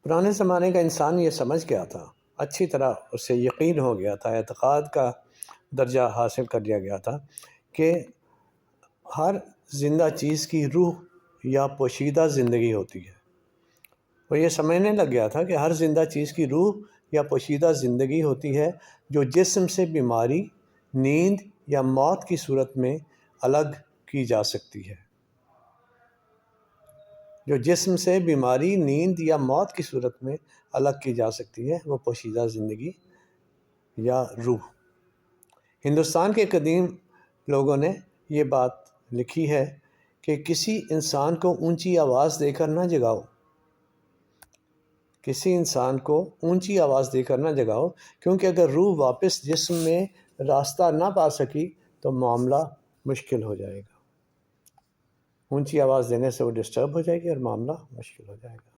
پرانے زمانے کا انسان یہ سمجھ گیا تھا، اچھی طرح اسے یقین ہو گیا تھا، اعتقاد کا درجہ حاصل کر لیا گیا تھا کہ ہر زندہ چیز کی روح یا پوشیدہ زندگی ہوتی ہے۔ وہ یہ سمجھنے لگ گیا تھا کہ ہر زندہ چیز کی روح یا پوشیدہ زندگی ہوتی ہے جو جسم سے بیماری، نیند یا موت کی صورت میں الگ کی جا سکتی ہے۔ جو جسم سے بیماری، نیند یا موت کی صورت میں الگ کی جا سکتی ہے وہ پوشیدہ زندگی یا روح۔ ہندوستان کے قدیم لوگوں نے یہ بات لکھی ہے کہ کسی انسان کو اونچی آواز دے کر نہ جگاؤ، کسی انسان کو اونچی آواز دے کر نہ جگاؤ، کیونکہ اگر روح واپس جسم میں راستہ نہ پا سکی تو معاملہ مشکل ہو جائے گا۔ اونچی آواز دینے سے وہ ڈسٹرب ہو جائے گی اور معاملہ مشکل ہو جائے گا۔